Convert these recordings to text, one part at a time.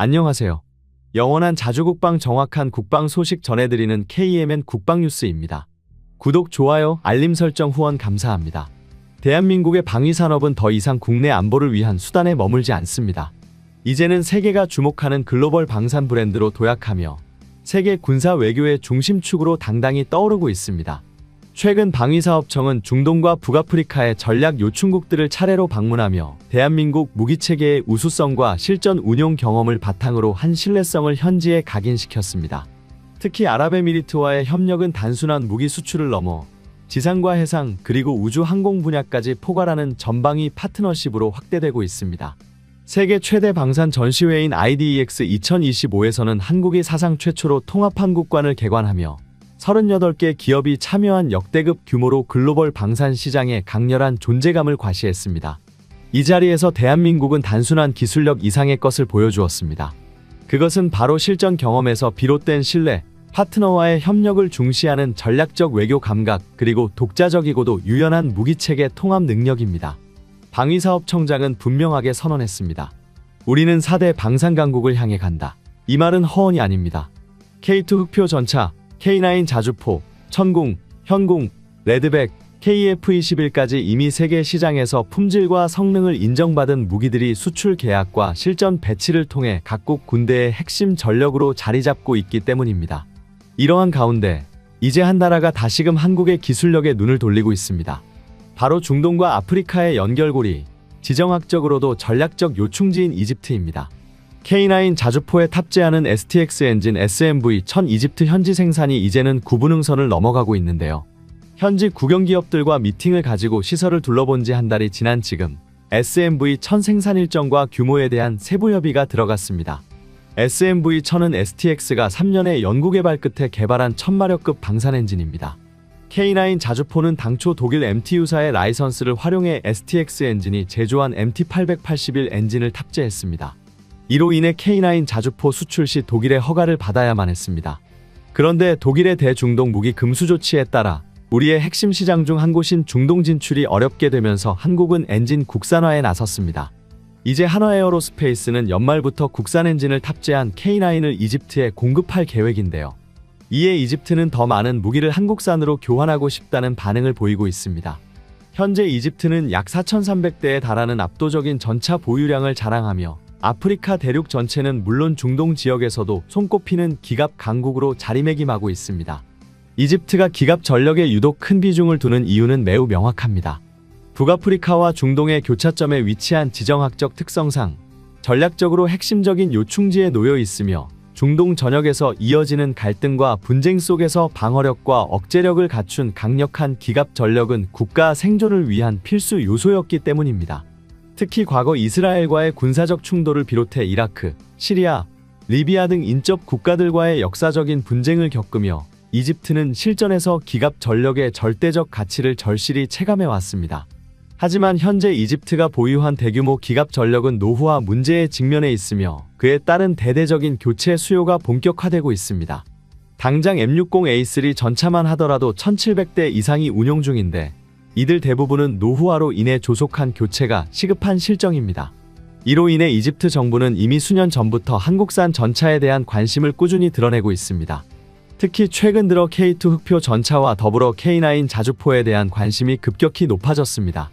안녕하세요. 영원한 자주국방 정확한 국방 소식 전해드리는 KMN 국방뉴스입니다. 구독, 좋아요, 알림 설정 후원 감사합니다. 대한민국의 방위산업은 더 이상 국내 안보를 위한 수단에 머물지 않습니다. 이제는 세계가 주목하는 글로벌 방산 브랜드로 도약하며 세계 군사 외교의 중심축으로 당당히 떠오르고 있습니다. 최근 방위사업청은 중동과 북아프리카의 전략 요충국들을 차례로 방문하며 대한민국 무기체계의 우수성과 실전 운용 경험을 바탕으로 한 신뢰성을 현지에 각인시켰습니다. 특히 아랍에미리트와의 협력은 단순한 무기 수출을 넘어 지상과 해상 그리고 우주 항공 분야까지 포괄하는 전방위 파트너십으로 확대되고 있습니다. 세계 최대 방산 전시회인 IDEX 2025에서는 한국이 사상 최초로 통합한국관을 개관하며 38개 기업이 참여한 역대급 규모로 글로벌 방산 시장에 강렬한 존재감을 과시했습니다. 이 자리에서 대한민국은 단순한 기술력 이상의 것을 보여주었습니다. 그것은 바로 실전 경험에서 비롯된 신뢰, 파트너와의 협력을 중시하는 전략적 외교 감각, 그리고 독자적이고도 유연한 무기체계 통합 능력입니다. 방위사업청장은 분명하게 선언했습니다. 우리는 4대 방산강국을 향해 간다. 이 말은 허언이 아닙니다. K2 흑표 전차, K9 자주포, 천궁, 현궁, 레드백, KF-21까지 이미 세계 시장에서 품질과 성능을 인정받은 무기들이 수출 계약과 실전 배치를 통해 각국 군대의 핵심 전력으로 자리 잡고 있기 때문입니다. 이러한 가운데 이제 한 나라가 다시금 한국의 기술력에 눈을 돌리고 있습니다. 바로 중동과 아프리카의 연결고리, 지정학적으로도 전략적 요충지인 이집트입니다. K9 자주포에 탑재하는 STX 엔진 SMV-1000 이집트 현지 생산이 이제는 구분응선을 넘어가고 있는데요. 현지 국영기업들과 미팅을 가지고 시설을 둘러본 지 한 달이 지난 지금 SMV-1000 생산 일정과 규모에 대한 세부 협의가 들어갔습니다. SMV-1000은 STX가 3년의 연구개발 끝에 개발한 1000마력급 방산 엔진입니다. K9 자주포는 당초 독일 MTU사의 라이선스를 활용해 STX 엔진이 제조한 MT881 엔진을 탑재했습니다. 이로 인해 K9 자주포 수출 시 독일의 허가를 받아야만 했습니다. 그런데 독일의 대중동 무기 금수 조치에 따라 우리의 핵심 시장 중 한 곳인 중동 진출이 어렵게 되면서 한국은 엔진 국산화에 나섰습니다. 이제 한화에어로스페이스는 연말부터 국산 엔진을 탑재한 K9을 이집트에 공급할 계획인데요. 이에 이집트는 더 많은 무기를 한국산으로 교환하고 싶다는 반응을 보이고 있습니다. 현재 이집트는 약 4,300대에 달하는 압도적인 전차 보유량을 자랑하며 아프리카 대륙 전체는 물론 중동 지역에서도 손꼽히는 기갑 강국으로 자리매김하고 있습니다. 이집트가 기갑 전력에 유독 큰 비중을 두는 이유는 매우 명확합니다. 북아프리카와 중동의 교차점에 위치한 지정학적 특성상 전략적으로 핵심적인 요충지에 놓여 있으며 중동 전역에서 이어지는 갈등과 분쟁 속에서 방어력과 억제력을 갖춘 강력한 기갑 전력은 국가 생존을 위한 필수 요소였기 때문입니다. 특히 과거 이스라엘과의 군사적 충돌을 비롯해 이라크, 시리아, 리비아 등 인접 국가들과의 역사적인 분쟁을 겪으며 이집트는 실전에서 기갑 전력의 절대적 가치를 절실히 체감해왔습니다. 하지만 현재 이집트가 보유한 대규모 기갑 전력은 노후화 문제에 직면해 있으며 그에 따른 대대적인 교체 수요가 본격화되고 있습니다. 당장 M60A3 전차만 하더라도 1700대 이상이 운용 중인데 이들 대부분은 노후화로 인해 조속한 교체가 시급한 실정입니다. 이로 인해 이집트 정부는 이미 수년 전부터 한국산 전차에 대한 관심을 꾸준히 드러내고 있습니다. 특히 최근 들어 K2 흑표 전차와 더불어 K9 자주포에 대한 관심이 급격히 높아졌습니다.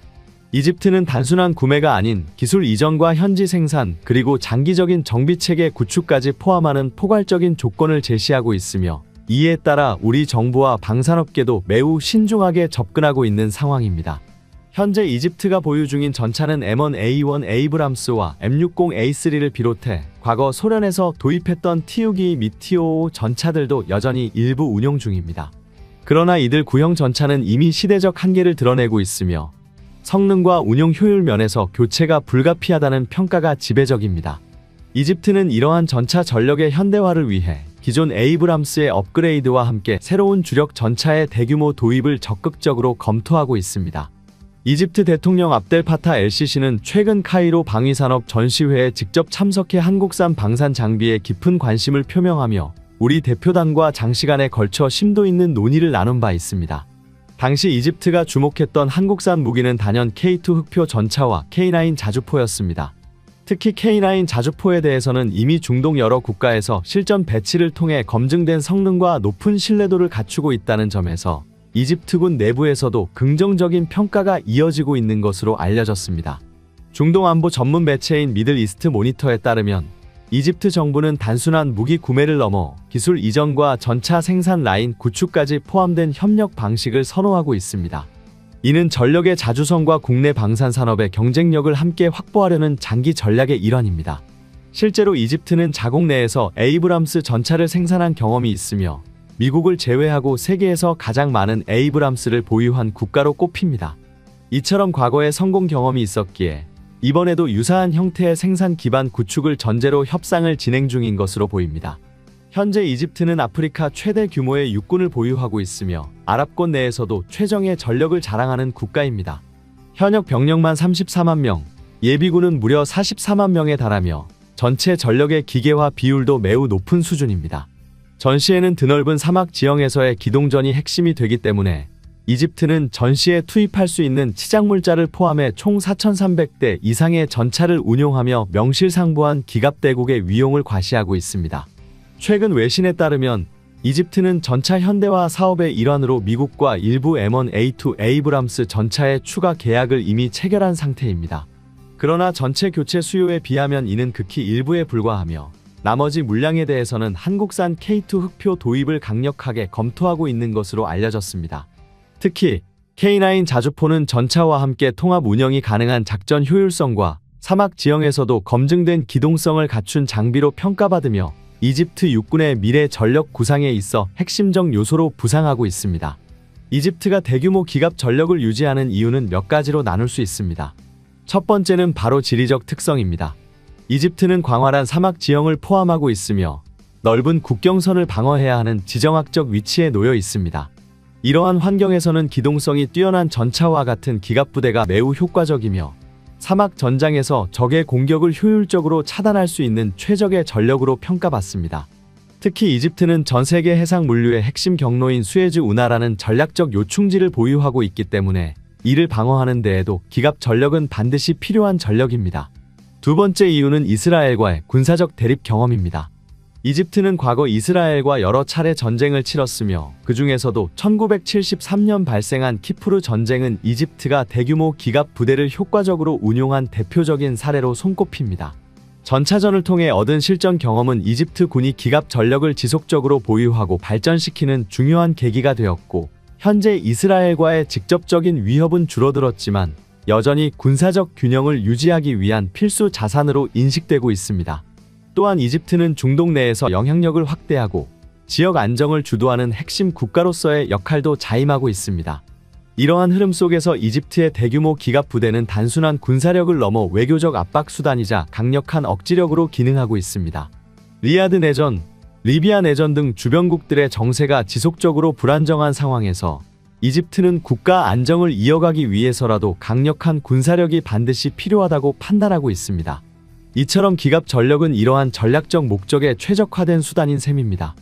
이집트는 단순한 구매가 아닌 기술 이전과 현지 생산 그리고 장기적인 정비체계 구축까지 포함하는 포괄적인 조건을 제시하고 있으며 이에 따라 우리 정부와 방산업계도 매우 신중하게 접근하고 있는 상황입니다. 현재 이집트가 보유 중인 전차는 M1A1 에이브람스와 M60A3를 비롯해 과거 소련에서 도입했던 TU-2 및 TU-5 전차들도 여전히 일부 운용 중입니다. 그러나 이들 구형 전차는 이미 시대적 한계를 드러내고 있으며 성능과 운용 효율 면에서 교체가 불가피하다는 평가가 지배적입니다. 이집트는 이러한 전차 전력의 현대화를 위해 기존 에이브람스의 업그레이드와 함께 새로운 주력 전차의 대규모 도입을 적극적으로 검토하고 있습니다. 이집트 대통령 압델파타 엘시시는 최근 카이로 방위산업 전시회에 직접 참석해 한국산 방산 장비에 깊은 관심을 표명하며 우리 대표단과 장시간에 걸쳐 심도 있는 논의를 나눈 바 있습니다. 당시 이집트가 주목했던 한국산 무기는 단연 K2 흑표 전차와 K9 자주포였습니다. 특히 K9 자주포에 대해서는 이미 중동 여러 국가에서 실전 배치를 통해 검증된 성능과 높은 신뢰도를 갖추고 있다는 점에서 이집트군 내부에서도 긍정적인 평가가 이어지고 있는 것으로 알려졌습니다. 중동 안보 전문 매체인 미들 이스트 모니터에 따르면 이집트 정부는 단순한 무기 구매를 넘어 기술 이전과 전차 생산 라인 구축까지 포함된 협력 방식을 선호하고 있습니다. 이는 전력의 자주성과 국내 방산 산업의 경쟁력을 함께 확보하려는 장기 전략의 일환입니다. 실제로 이집트는 자국 내에서 에이브람스 전차를 생산한 경험이 있으며 미국을 제외하고 세계에서 가장 많은 에이브람스를 보유한 국가로 꼽힙니다. 이처럼 과거에 성공 경험이 있었기에 이번에도 유사한 형태의 생산 기반 구축을 전제로 협상을 진행 중인 것으로 보입니다. 현재 이집트는 아프리카 최대 규모의 육군을 보유하고 있으며 아랍권 내에서도 최정예 전력을 자랑하는 국가입니다. 현역 병력만 34만 명, 예비군은 무려 44만 명에 달하며 전체 전력의 기계화 비율도 매우 높은 수준입니다. 전시에는 드넓은 사막 지형에서의 기동전이 핵심이 되기 때문에 이집트는 전시에 투입할 수 있는 치장물자를 포함해 총 4,300대 이상의 전차를 운용하며 명실상부한 기갑대국의 위용을 과시하고 있습니다. 최근 외신에 따르면 이집트는 전차 현대화 사업의 일환으로 미국과 일부 M1A2 에이브람스 전차의 추가 계약을 이미 체결한 상태입니다. 그러나 전체 교체 수요에 비하면 이는 극히 일부에 불과하며 나머지 물량에 대해서는 한국산 K2 흑표 도입을 강력하게 검토하고 있는 것으로 알려졌습니다. 특히 K9 자주포는 전차와 함께 통합 운영이 가능한 작전 효율성과 사막 지형에서도 검증된 기동성을 갖춘 장비로 평가받으며 이집트 육군의 미래 전력 구상에 있어 핵심적 요소로 부상하고 있습니다. 이집트가 대규모 기갑 전력을 유지하는 이유는 몇 가지로 나눌 수 있습니다. 첫 번째는 바로 지리적 특성입니다. 이집트는 광활한 사막 지형을 포함하고 있으며 넓은 국경선을 방어해야 하는 지정학적 위치에 놓여 있습니다. 이러한 환경에서는 기동성이 뛰어난 전차와 같은 기갑부대가 매우 효과적이며 사막 전장에서 적의 공격을 효율적으로 차단할 수 있는 최적의 전력으로 평가받습니다. 특히 이집트는 전 세계 해상 물류의 핵심 경로인 수에즈 운하라는 전략적 요충지를 보유하고 있기 때문에 이를 방어하는 데에도 기갑 전력은 반드시 필요한 전력입니다. 두 번째 이유는 이스라엘과의 군사적 대립 경험입니다. 이집트는 과거 이스라엘과 여러 차례 전쟁을 치렀으며 그 중에서도 1973년 발생한 키푸르 전쟁은 이집트가 대규모 기갑 부대를 효과적으로 운용한 대표적인 사례로 손꼽힙니다. 전차전을 통해 얻은 실전 경험은 이집트 군이 기갑 전력을 지속적으로 보유하고 발전시키는 중요한 계기가 되었고, 현재 이스라엘과의 직접적인 위협은 줄어들었지만 여전히 군사적 균형을 유지하기 위한 필수 자산으로 인식되고 있습니다. 또한 이집트는 중동 내에서 영향력을 확대하고 지역 안정을 주도하는 핵심 국가로서의 역할도 자임하고 있습니다. 이러한 흐름 속에서 이집트의 대규모 기갑 부대는 단순한 군사력을 넘어 외교적 압박 수단이자 강력한 억지력으로 기능하고 있습니다. 리야드 내전, 리비아 내전 등 주변국들의 정세가 지속적으로 불안정한 상황에서 이집트는 국가 안정을 이어가기 위해서라도 강력한 군사력이 반드시 필요하다고 판단하고 있습니다. 이처럼 기갑 전력은 이러한 전략적 목적에 최적화된 수단인 셈입니다.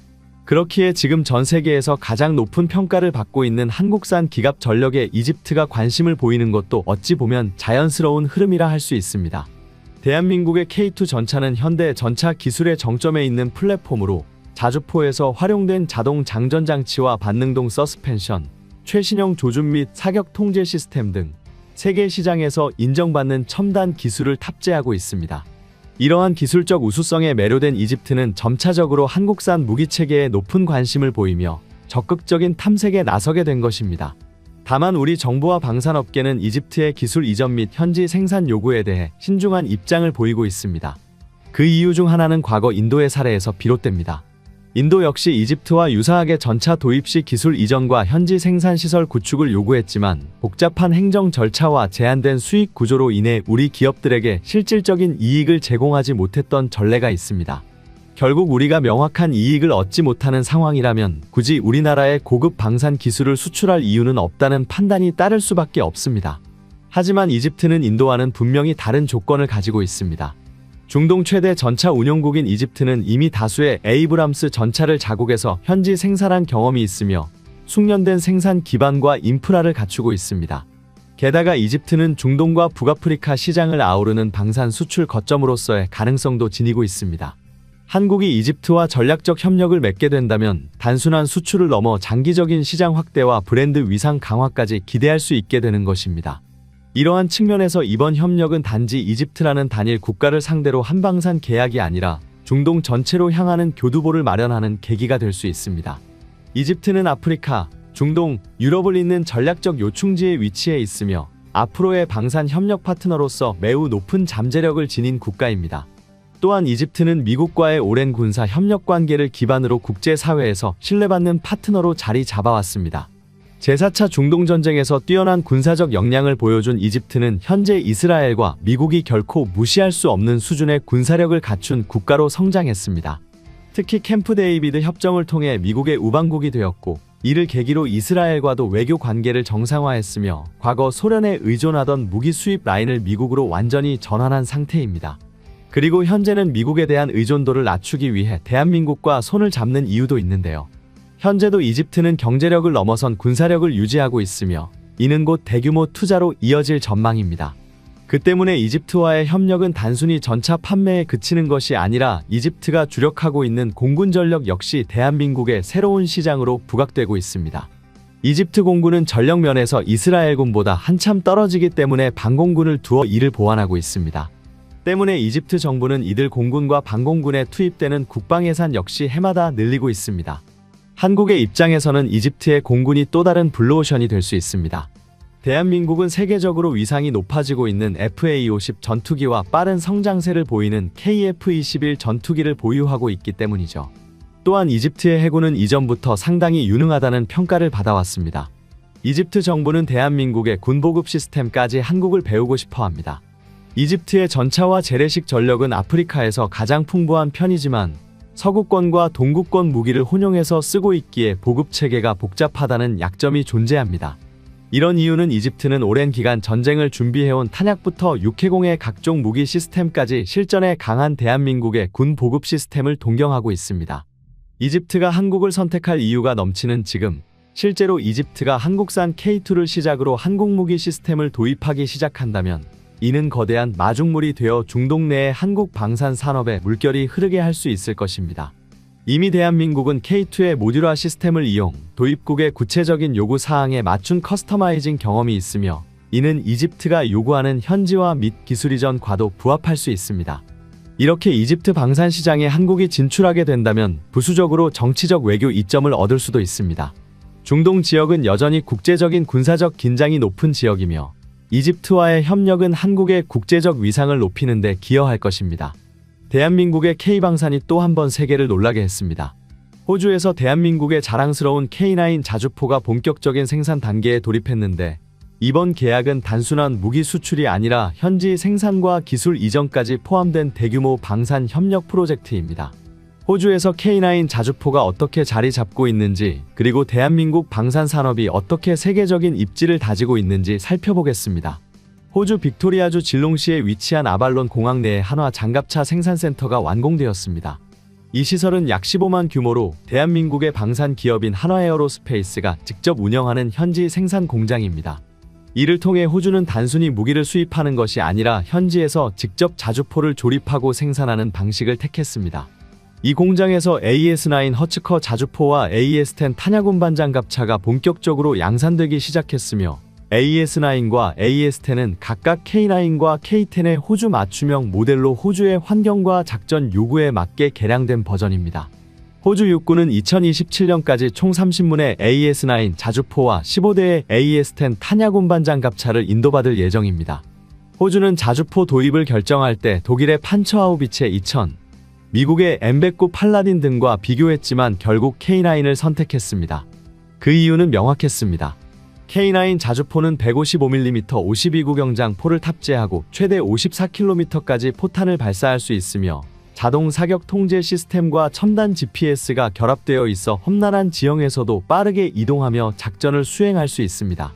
그렇기에 지금 전 세계에서 가장 높은 평가를 받고 있는 한국산 기갑 전력에 이집트가 관심을 보이는 것도 어찌 보면 자연스러운 흐름이라 할 수 있습니다. 대한민국의 K2 전차는 현대 전차 기술의 정점에 있는 플랫폼으로 자주포에서 활용된 자동 장전 장치와 반능동 서스펜션, 최신형 조준 및 사격 통제 시스템 등 세계 시장에서 인정받는 첨단 기술을 탑재하고 있습니다. 이러한 기술적 우수성에 매료된 이집트는 점차적으로 한국산 무기체계에 높은 관심을 보이며 적극적인 탐색에 나서게 된 것입니다. 다만 우리 정부와 방산업계는 이집트의 기술 이전 및 현지 생산 요구에 대해 신중한 입장을 보이고 있습니다. 그 이유 중 하나는 과거 인도의 사례에서 비롯됩니다. 인도 역시 이집트와 유사하게 전차 도입 시 기술 이전과 현지 생산시설 구축을 요구했지만 복잡한 행정 절차와 제한된 수익 구조로 인해 우리 기업들에게 실질적인 이익을 제공하지 못했던 전례가 있습니다. 결국 우리가 명확한 이익을 얻지 못하는 상황이라면 굳이 우리나라의 고급 방산 기술을 수출할 이유는 없다는 판단이 따를 수밖에 없습니다. 하지만 이집트는 인도와는 분명히 다른 조건을 가지고 있습니다. 중동 최대 전차 운용국인 이집트는 이미 다수의 에이브람스 전차를 자국에서 현지 생산한 경험이 있으며 숙련된 생산 기반과 인프라를 갖추고 있습니다. 게다가 이집트는 중동과 북아프리카 시장을 아우르는 방산 수출 거점으로서의 가능성도 지니고 있습니다. 한국이 이집트와 전략적 협력을 맺게 된다면 단순한 수출을 넘어 장기적인 시장 확대와 브랜드 위상 강화까지 기대할 수 있게 되는 것입니다. 이러한 측면에서 이번 협력은 단지 이집트라는 단일 국가를 상대로 한방산 계약이 아니라 중동 전체로 향하는 교두보를 마련하는 계기가 될 수 있습니다. 이집트는 아프리카, 중동, 유럽을 잇는 전략적 요충지에 위치해 있으며 앞으로의 방산 협력 파트너로서 매우 높은 잠재력을 지닌 국가입니다. 또한 이집트는 미국과의 오랜 군사 협력 관계를 기반으로 국제사회에서 신뢰받는 파트너로 자리 잡아왔습니다. 제4차 중동전쟁에서 뛰어난 군사적 역량을 보여준 이집트는 현재 이스라엘과 미국이 결코 무시할 수 없는 수준의 군사력을 갖춘 국가로 성장했습니다. 특히 캠프 데이비드 협정을 통해 미국의 우방국이 되었고, 이를 계기로 이스라엘과도 외교 관계를 정상화했으며 과거 소련에 의존하던 무기 수입 라인을 미국으로 완전히 전환한 상태입니다. 그리고 현재는 미국에 대한 의존도를 낮추기 위해 대한민국과 손을 잡는 이유도 있는데요. 현재도 이집트는 경제력을 넘어선 군사력을 유지하고 있으며 이는 곧 대규모 투자로 이어질 전망입니다. 그 때문에 이집트와의 협력은 단순히 전차 판매에 그치는 것이 아니라 이집트가 주력하고 있는 공군 전력 역시 대한민국의 새로운 시장으로 부각되고 있습니다. 이집트 공군은 전력 면에서 이스라엘군보다 한참 떨어지기 때문에 방공군을 두어 이를 보완하고 있습니다. 때문에 이집트 정부는 이들 공군과 방공군에 투입되는 국방 예산 역시 해마다 늘리고 있습니다. 한국의 입장에서는 이집트의 공군이 또 다른 블루오션이 될 수 있습니다. 대한민국은 세계적으로 위상이 높아지고 있는 FA-50 전투기와 빠른 성장세를 보이는 KF-21 전투기를 보유하고 있기 때문이죠. 또한 이집트의 해군은 이전부터 상당히 유능하다는 평가를 받아왔습니다. 이집트 정부는 대한민국의 군보급 시스템까지 한국을 배우고 싶어 합니다. 이집트의 전차와 재래식 전력은 아프리카에서 가장 풍부한 편이지만 서구권과 동구권 무기를 혼용해서 쓰고 있기에 보급 체계가 복잡하다는 약점이 존재합니다. 이런 이유는 이집트는 오랜 기간 전쟁을 준비해온 탄약부터 육해공의 각종 무기 시스템까지 실전에 강한 대한민국의 군 보급 시스템을 동경하고 있습니다. 이집트가 한국을 선택할 이유가 넘치는 지금, 실제로 이집트가 한국산 K2를 시작으로 한국 무기 시스템을 도입하기 시작한다면 이는 거대한 마중물이 되어 중동 내의 한국 방산 산업에 물결이 흐르게 할 수 있을 것입니다. 이미 대한민국은 K2의 모듈화 시스템을 이용 도입국의 구체적인 요구 사항에 맞춘 커스터마이징 경험이 있으며 이는 이집트가 요구하는 현지화 및 기술 이전과도 부합할 수 있습니다. 이렇게 이집트 방산 시장에 한국이 진출하게 된다면 부수적으로 정치적 외교 이점을 얻을 수도 있습니다. 중동 지역은 여전히 국제적인 군사적 긴장이 높은 지역이며 이집트와의 협력은 한국의 국제적 위상을 높이는 데 기여할 것입니다. 대한민국의 K방산이 또 한 번 세계를 놀라게 했습니다. 호주에서 대한민국의 자랑스러운 K9 자주포가 본격적인 생산 단계에 돌입했는데 이번 계약은 단순한 무기 수출이 아니라 현지 생산과 기술 이전까지 포함된 대규모 방산 협력 프로젝트입니다. 호주에서 K9 자주포가 어떻게 자리 잡고 있는지 그리고 대한민국 방산 산업이 어떻게 세계적인 입지를 다지고 있는지 살펴보겠습니다. 호주 빅토리아주 질롱시에 위치한 아발론 공항 내에 한화 장갑차 생산센터가 완공되었습니다. 이 시설은 약 15만 규모로 대한민국의 방산 기업인 한화에어로스페이스가 직접 운영하는 현지 생산 공장입니다. 이를 통해 호주는 단순히 무기를 수입하는 것이 아니라 현지에서 직접 자주포를 조립하고 생산하는 방식을 택했습니다. 이 공장에서 AS9 허츠커 자주포와 AS10 탄약 운반 장갑차가 본격적으로 양산되기 시작했으며 AS9과 AS10은 각각 K9과 K10의 호주 맞춤형 모델로 호주의 환경과 작전 요구에 맞게 개량된 버전입니다. 호주 육군은 2027년까지 총 30문의 AS9 자주포와 15대의 AS10 탄약 운반 장갑차를 인도받을 예정입니다. 호주는 자주포 도입을 결정할 때 독일의 판처하우비체 2000, 미국의 M109 팔라딘 등과 비교했지만 결국 K9을 선택했습니다. 그 이유는 명확했습니다. K9 자주포는 155mm 52구경장 포를 탑재하고 최대 54km까지 포탄을 발사할 수 있으며 자동 사격 통제 시스템과 첨단 GPS가 결합되어 있어 험난한 지형에서도 빠르게 이동하며 작전을 수행할 수 있습니다.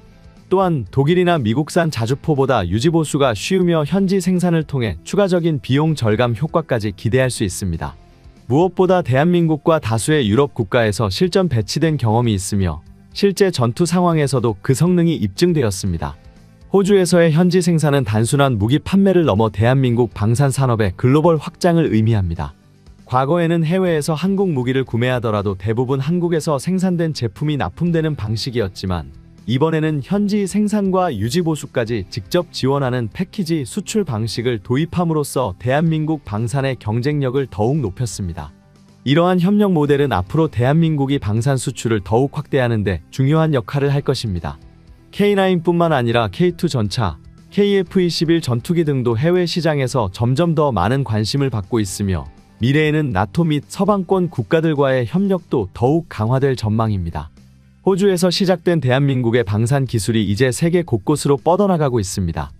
또한 독일이나 미국산 자주포보다 유지보수가 쉬우며 현지 생산을 통해 추가적인 비용 절감 효과까지 기대할 수 있습니다. 무엇보다 대한민국과 다수의 유럽 국가에서 실전 배치된 경험이 있으며 실제 전투 상황에서도 그 성능이 입증되었습니다. 호주에서의 현지 생산은 단순한 무기 판매를 넘어 대한민국 방산 산업의 글로벌 확장을 의미합니다. 과거에는 해외에서 한국 무기를 구매하더라도 대부분 한국에서 생산된 제품이 납품되는 방식이었지만 이번에는 현지 생산과 유지 보수까지 직접 지원하는 패키지 수출 방식을 도입함으로써 대한민국 방산의 경쟁력을 더욱 높였습니다. 이러한 협력 모델은 앞으로 대한민국이 방산 수출을 더욱 확대하는 데 중요한 역할을 할 것입니다. K9뿐만 아니라 K2 전차, KF-21 전투기 등도 해외 시장에서 점점 더 많은 관심을 받고 있으며 미래에는 나토 및 서방권 국가들과의 협력도 더욱 강화될 전망입니다. 호주에서 시작된 대한민국의 방산 기술이 이제 세계 곳곳으로 뻗어나가고 있습니다.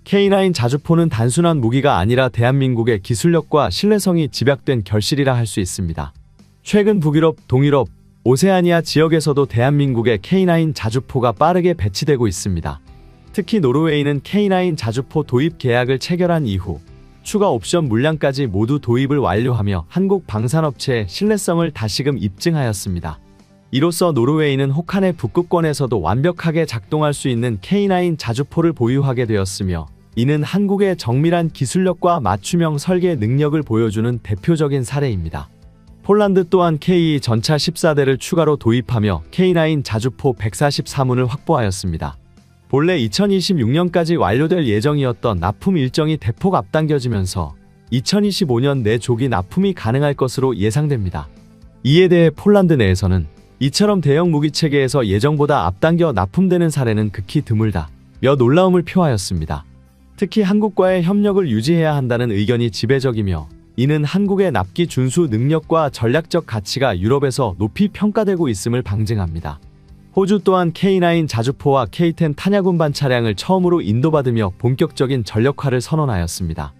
K9 자주포는 단순한 무기가 아니라 대한민국의 기술력과 신뢰성이 집약된 결실이라 할 수 있습니다. 최근 북유럽, 동유럽, 오세아니아 지역에서도 대한민국의 K9 자주포가 빠르게 배치되고 있습니다. 특히 노르웨이는 K9 자주포 도입 계약을 체결한 이후 추가 옵션 물량까지 모두 도입을 완료하며 한국 방산업체의 신뢰성을 다시금 입증하였습니다. 이로써 노르웨이는 혹한의 북극권에서도 완벽하게 작동할 수 있는 K9 자주포를 보유하게 되었으며 이는 한국의 정밀한 기술력과 맞춤형 설계 능력을 보여주는 대표적인 사례입니다. 폴란드 또한 K2 전차 14대를 추가로 도입하며 K9 자주포 144문을 확보하였습니다. 본래 2026년까지 완료될 예정이었던 납품 일정이 대폭 앞당겨지면서 2025년 내 조기 납품이 가능할 것으로 예상됩니다. 이에 대해 폴란드 내에서는 이처럼 대형 무기 체계에서 예정보다 앞당겨 납품되는 사례는 극히 드물다며 놀라움을 표하였습니다. 특히 한국과의 협력을 유지해야 한다는 의견이 지배적이며 이는 한국의 납기 준수 능력과 전략적 가치가 유럽에서 높이 평가되고 있음을 방증합니다. 호주 또한 K9 자주포와 K10 탄약 운반 차량을 처음으로 인도받으며 본격적인 전력화를 선언하였습니다.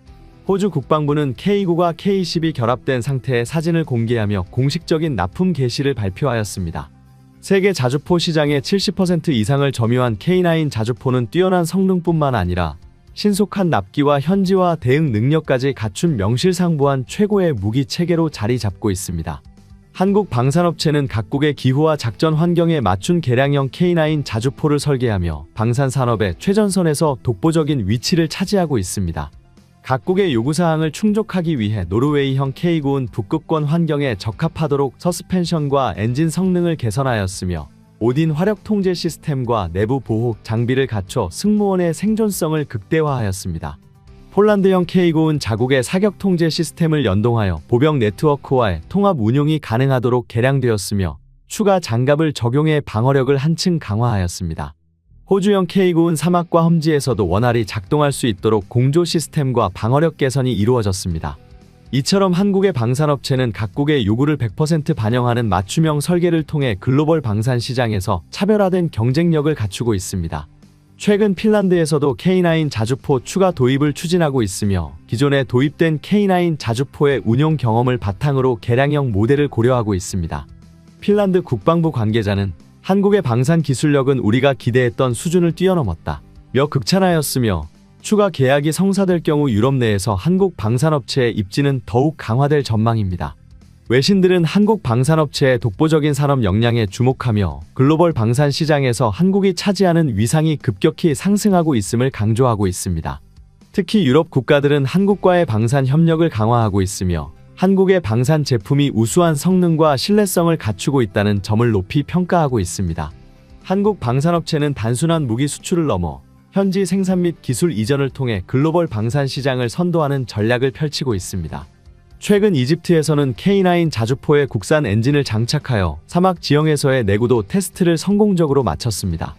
호주 국방부는 K9과 K10이 결합된 상태의 사진을 공개하며 공식적인 납품 개시를 발표하였습니다. 세계 자주포 시장의 70% 이상을 점유한 K9 자주포는 뛰어난 성능뿐만 아니라 신속한 납기와 현지화 대응 능력까지 갖춘 명실상부한 최고의 무기 체계로 자리 잡고 있습니다. 한국 방산업체는 각국의 기후와 작전 환경에 맞춘 개량형 K9 자주포를 설계하며 방산 산업의 최전선에서 독보적인 위치를 차지하고 있습니다. 각국의 요구사항을 충족하기 위해 노르웨이형 K9는 북극권 환경에 적합하도록 서스펜션과 엔진 성능을 개선하였으며 오딘 화력 통제 시스템과 내부 보호 장비를 갖춰 승무원의 생존성을 극대화하였습니다. 폴란드형 K9는 자국의 사격 통제 시스템을 연동하여 보병 네트워크와의 통합 운용이 가능하도록 개량되었으며 추가 장갑을 적용해 방어력을 한층 강화하였습니다. 호주형 K9는 사막과 험지에서도 원활히 작동할 수 있도록 공조 시스템과 방어력 개선이 이루어졌습니다. 이처럼 한국의 방산업체는 각국의 요구를 100% 반영하는 맞춤형 설계를 통해 글로벌 방산 시장에서 차별화된 경쟁력을 갖추고 있습니다. 최근 핀란드에서도 K9 자주포 추가 도입을 추진하고 있으며 기존에 도입된 K9 자주포의 운용 경험을 바탕으로 개량형 모델을 고려하고 있습니다. 핀란드 국방부 관계자는 한국의 방산 기술력은 우리가 기대했던 수준을 뛰어넘었다며 극찬하였으며 추가 계약이 성사될 경우 유럽 내에서 한국 방산업체의 입지는 더욱 강화될 전망입니다. 외신들은 한국 방산업체의 독보적인 산업 역량에 주목하며 글로벌 방산 시장에서 한국이 차지하는 위상이 급격히 상승하고 있음을 강조하고 있습니다. 특히 유럽 국가들은 한국과의 방산 협력을 강화하고 있으며 한국의 방산 제품이 우수한 성능과 신뢰성을 갖추고 있다는 점을 높이 평가하고 있습니다. 한국 방산업체는 단순한 무기 수출을 넘어 현지 생산 및 기술 이전을 통해 글로벌 방산 시장을 선도하는 전략을 펼치고 있습니다. 최근 이집트에서는 K9 자주포의 국산 엔진을 장착하여 사막 지형에서의 내구도 테스트를 성공적으로 마쳤습니다.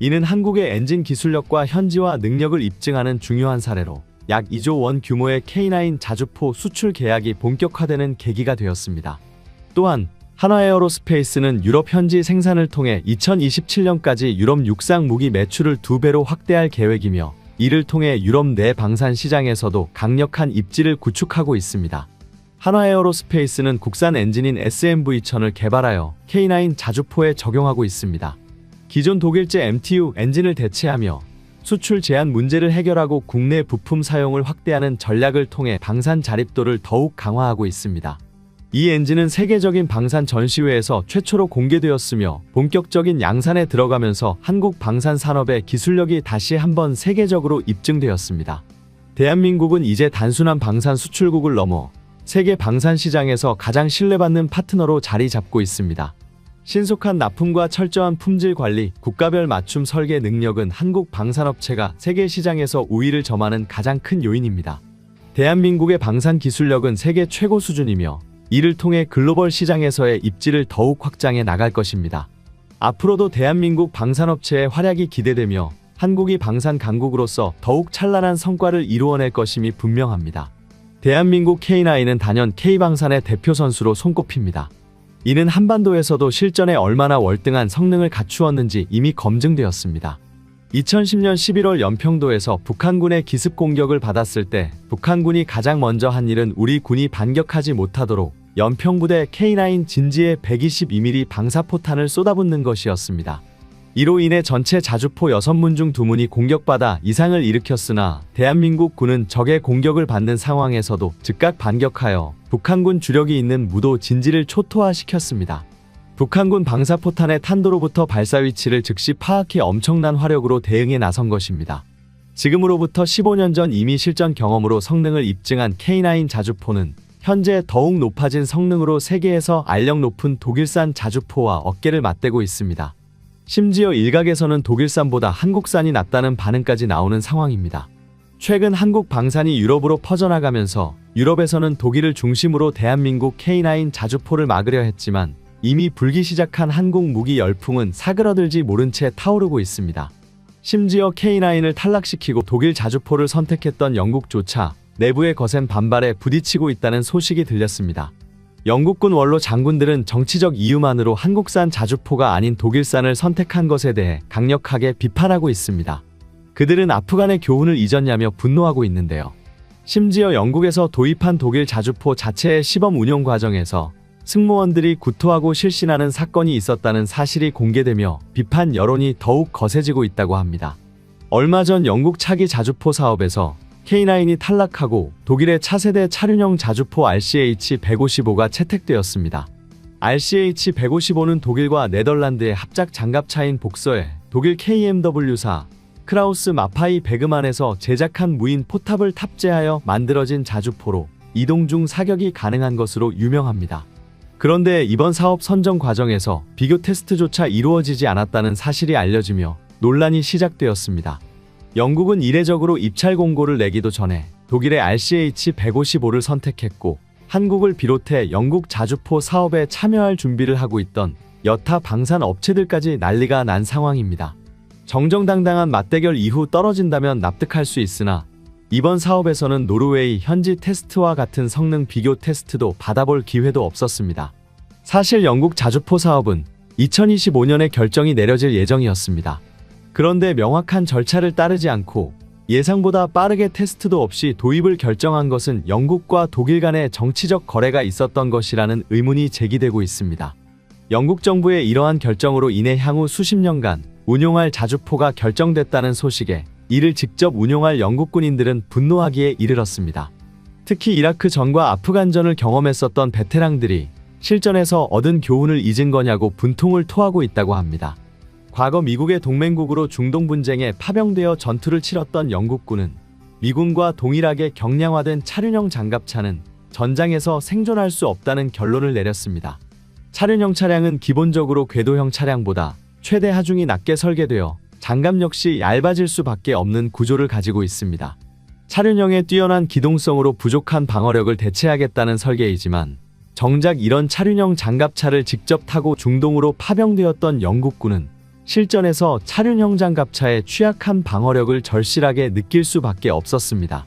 이는 한국의 엔진 기술력과 현지화 능력을 입증하는 중요한 사례로 약 2조 원 규모의 K9 자주포 수출 계약이 본격화되는 계기가 되었습니다. 또한 한화에어로스페이스는 유럽 현지 생산을 통해 2027년까지 유럽 육상 무기 매출을 2배로 확대할 계획이며 이를 통해 유럽 내 방산 시장에서도 강력한 입지를 구축하고 있습니다. 한화에어로스페이스는 국산 엔진인 SMV1000을 개발하여 K9 자주포에 적용하고 있습니다. 기존 독일제 MTU 엔진을 대체하며 수출 제한 문제를 해결하고 국내 부품 사용을 확대하는 전략을 통해 방산 자립도를 더욱 강화하고 있습니다. 이 엔진은 세계적인 방산 전시회에서 최초로 공개되었으며 본격적인 양산에 들어가면서 한국 방산 산업의 기술력이 다시 한번 세계적으로 입증되었습니다. 대한민국은 이제 단순한 방산 수출국을 넘어 세계 방산 시장에서 가장 신뢰받는 파트너로 자리 잡고 있습니다. 신속한 납품과 철저한 품질 관리, 국가별 맞춤 설계 능력은 한국 방산업체가 세계 시장에서 우위를 점하는 가장 큰 요인입니다. 대한민국의 방산 기술력은 세계 최고 수준이며 이를 통해 글로벌 시장에서의 입지를 더욱 확장해 나갈 것입니다. 앞으로도 대한민국 방산업체의 활약이 기대되며 한국이 방산 강국으로서 더욱 찬란한 성과를 이루어낼 것임이 분명합니다. 대한민국 K9은 단연 K방산의 대표 선수로 손꼽힙니다. 이는 한반도에서도 실전에 얼마나 월등한 성능을 갖추었는지 이미 검증되었습니다. 2010년 11월 연평도에서 북한군의 기습 공격을 받았을 때 북한군이 가장 먼저 한 일은 우리 군이 반격하지 못하도록 연평부대 K9 진지에 122mm 방사포탄을 쏟아붓는 것이었습니다. 이로 인해 전체 자주포 6문 중 2문이 공격받아 이상을 일으켰으나 대한민국 군은 적의 공격을 받는 상황에서도 즉각 반격하여 북한군 주력이 있는 무도 진지를 초토화시켰습니다. 북한군 방사포탄의 탄도로부터 발사 위치를 즉시 파악해 엄청난 화력으로 대응에 나선 것입니다. 지금으로부터 15년 전 이미 실전 경험으로 성능을 입증한 K9 자주포는 현재 더욱 높아진 성능으로 세계에서 알력 높은 독일산 자주포와 어깨를 맞대고 있습니다. 심지어 일각에서는 독일산보다 한국산이 낫다는 반응까지 나오는 상황입니다. 최근 한국 방산이 유럽으로 퍼져나가면서 유럽에서는 독일을 중심으로 대한민국 K9 자주포를 막으려 했지만 이미 불기 시작한 한국 무기 열풍은 사그러들지 모른 채 타오르고 있습니다. 심지어 K9을 탈락시키고 독일 자주포를 선택했던 영국조차 내부의 거센 반발에 부딪히고 있다는 소식이 들렸습니다. 영국군 원로 장군들은 정치적 이유만으로 한국산 자주포가 아닌 독일산을 선택한 것에 대해 강력하게 비판하고 있습니다. 그들은 아프간의 교훈을 잊었냐며 분노하고 있는데요. 심지어 영국에서 도입한 독일 자주포 자체의 시범 운용 과정에서 승무원들이 구토하고 실신하는 사건이 있었다는 사실이 공개되며 비판 여론이 더욱 거세지고 있다고 합니다. 얼마 전 영국 차기 자주포 사업에서 K9이 탈락하고 독일의 차세대 차륜형 자주포 RCH-155가 채택되었습니다. RCH-155는 독일과 네덜란드의 합작 장갑차인 복서에 독일 KMW사 크라우스 마파이 베그만에서 제작한 무인 포탑을 탑재하여 만들어진 자주포로 이동 중 사격이 가능한 것으로 유명합니다. 그런데 이번 사업 선정 과정에서 비교 테스트조차 이루어지지 않았다는 사실이 알려지며 논란이 시작되었습니다. 영국은 이례적으로 입찰 공고를 내기도 전에 독일의 RCH-155를 선택했고 한국을 비롯해 영국 자주포 사업에 참여할 준비를 하고 있던 여타 방산 업체들까지 난리가 난 상황입니다. 정정당당한 맞대결 이후 떨어진다면 납득할 수 있으나 이번 사업에서는 노르웨이 현지 테스트와 같은 성능 비교 테스트도 받아볼 기회도 없었습니다. 사실 영국 자주포 사업은 2025년에 결정이 내려질 예정이었습니다. 그런데 명확한 절차를 따르지 않고 예상보다 빠르게 테스트도 없이 도입을 결정한 것은 영국과 독일 간의 정치적 거래가 있었던 것이라는 의문이 제기되고 있습니다. 영국 정부의 이러한 결정으로 인해 향후 수십 년간 운용할 자주포가 결정됐다는 소식에 이를 직접 운용할 영국 군인들은 분노하기에 이르렀습니다. 특히 이라크 전과 아프간전을 경험했었던 베테랑들이 실전에서 얻은 교훈을 잊은 거냐고 분통을 토하고 있다고 합니다. 과거 미국의 동맹국으로 중동 분쟁에 파병되어 전투를 치렀던 영국군은 미군과 동일하게 경량화된 차륜형 장갑차는 전장에서 생존할 수 없다는 결론을 내렸습니다. 차륜형 차량은 기본적으로 궤도형 차량보다 최대 하중이 낮게 설계되어 장갑 역시 얇아질 수밖에 없는 구조를 가지고 있습니다. 차륜형의 뛰어난 기동성으로 부족한 방어력을 대체하겠다는 설계이지만 정작 이런 차륜형 장갑차를 직접 타고 중동으로 파병되었던 영국군은 실전에서 차륜형 장갑차의 취약한 방어력을 절실하게 느낄 수밖에 없었습니다.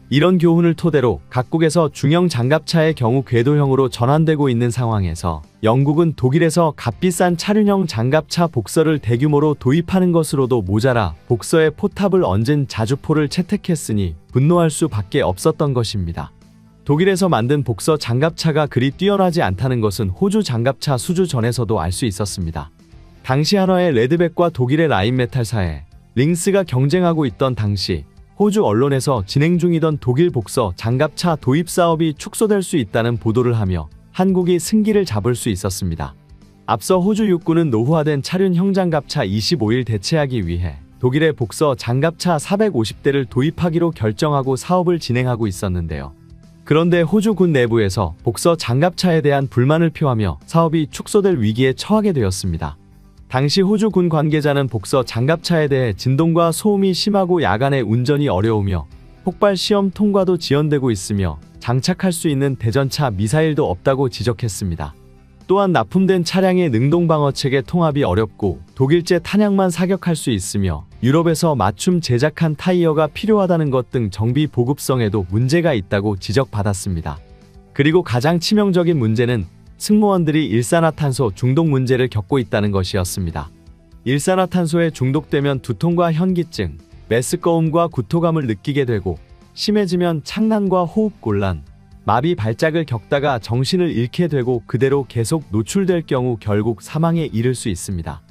이런 교훈을 토대로 각국에서 중형 장갑차의 경우 궤도형으로 전환되고 있는 상황에서 영국은 독일에서 값비싼 차륜형 장갑차 복서를 대규모로 도입하는 것으로도 모자라 복서에 포탑을 얹은 자주포를 채택했으니 분노할 수밖에 없었던 것입니다. 독일에서 만든 복서 장갑차가 그리 뛰어나지 않다는 것은 호주 장갑차 수주전에서도 알 수 있었습니다. 당시 한화의 레드백과 독일의 라인메탈사의 링스가 경쟁하고 있던 당시 호주 언론에서 진행 중이던 독일 복서 장갑차 도입 사업이 축소될 수 있다는 보도를 하며 한국이 승기를 잡을 수 있었습니다. 앞서 호주 육군은 노후화된 차륜 형장갑차 25일 대체하기 위해 독일의 복서 장갑차 450대를 도입하기로 결정하고 사업을 진행하고 있었는데요. 그런데 호주군 내부에서 복서 장갑차에 대한 불만을 표하며 사업이 축소될 위기에 처하게 되었습니다. 당시 호주군 관계자는 복서 장갑차에 대해 진동과 소음이 심하고 야간에 운전이 어려우며 폭발 시험 통과도 지연되고 있으며 장착할 수 있는 대전차 미사일도 없다고 지적했습니다. 또한 납품된 차량의 능동방어체계 통합이 어렵고 독일제 탄약만 사격할 수 있으며 유럽에서 맞춤 제작한 타이어가 필요하다는 것 등 정비 보급성에도 문제가 있다고 지적받았습니다. 그리고 가장 치명적인 문제는 승무원들이 일산화탄소 중독 문제를 겪고 있다는 것이었습니다. 일산화탄소에 중독되면 두통과 현기증, 메스꺼움과 구토감을 느끼게 되고 심해지면 창난과 호흡곤란, 마비 발작을 겪다가 정신을 잃게 되고 그대로 계속 노출될 경우 결국 사망에 이를 수 있습니다.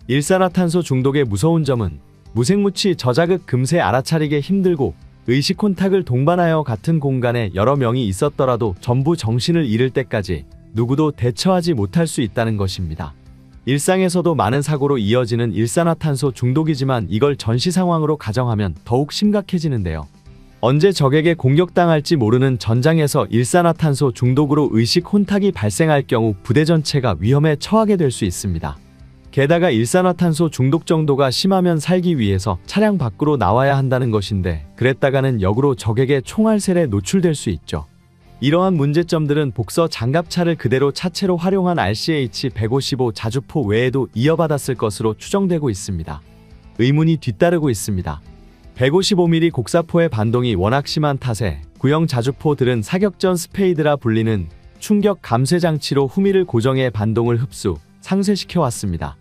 일산화탄소 중독의 무서운 점은 무생무치 저자극 금세 알아차리기 힘들고 의식 혼탁을 동반하여 같은 공간에 여러 명이 있었더라도 전부 정신을 잃을 때까지 누구도 대처하지 못할 수 있다는 것입니다. 일상에서도 많은 사고로 이어지는 일산화탄소 중독이지만 이걸 전시 상황으로 가정하면 더욱 심각해지는데요. 언제 적에게 공격당할지 모르는 전장에서 일산화탄소 중독으로 의식 혼탁이 발생할 경우 부대 전체가 위험에 처하게 될 수 있습니다. 게다가 일산화탄소 중독 정도가 심하면 살기 위해서 차량 밖으로 나와야 한다는 것인데 그랬다가는 역으로 적에게 총알셀에 노출될 수 있죠. 이러한 문제점들은 복서 장갑차를 그대로 차체로 활용한 RCH-155 자주포 외에도 이어받았을 것으로 추정되고 있습니다. 의문이 뒤따르고 있습니다. 155mm 곡사포의 반동이 워낙 심한 탓에 구형 자주포들은 사격 전 스페이드라 불리는 충격 감쇄 장치로 후미를 고정해 반동을 흡수, 상쇄시켜 왔습니다.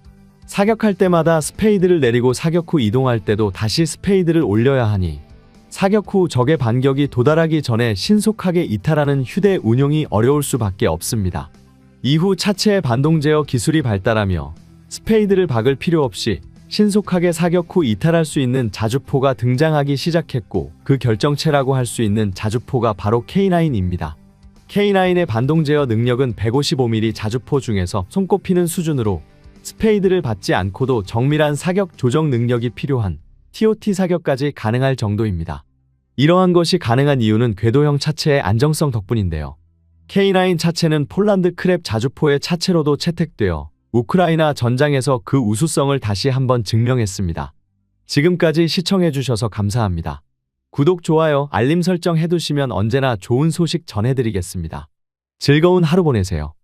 사격할 때마다 스페이드를 내리고 사격 후 이동할 때도 다시 스페이드를 올려야 하니 사격 후 적의 반격이 도달하기 전에 신속하게 이탈하는 휴대 운용이 어려울 수밖에 없습니다. 이후 차체의 반동 제어 기술이 발달하며 스페이드를 박을 필요 없이 신속하게 사격 후 이탈할 수 있는 자주포가 등장하기 시작했고 그 결정체라고 할 수 있는 자주포가 바로 K9입니다. K9의 반동 제어 능력은 155mm 자주포 중에서 손꼽히는 수준으로 스페이드를 받지 않고도 정밀한 사격 조정 능력이 필요한 TOT 사격까지 가능할 정도입니다. 이러한 것이 가능한 이유는 궤도형 차체의 안정성 덕분인데요. K9 차체는 폴란드 크랩 자주포의 차체로도 채택되어 우크라이나 전장에서 그 우수성을 다시 한번 증명했습니다. 지금까지 시청해주셔서 감사합니다. 구독, 좋아요, 알림 설정 해두시면 언제나 좋은 소식 전해드리겠습니다. 즐거운 하루 보내세요.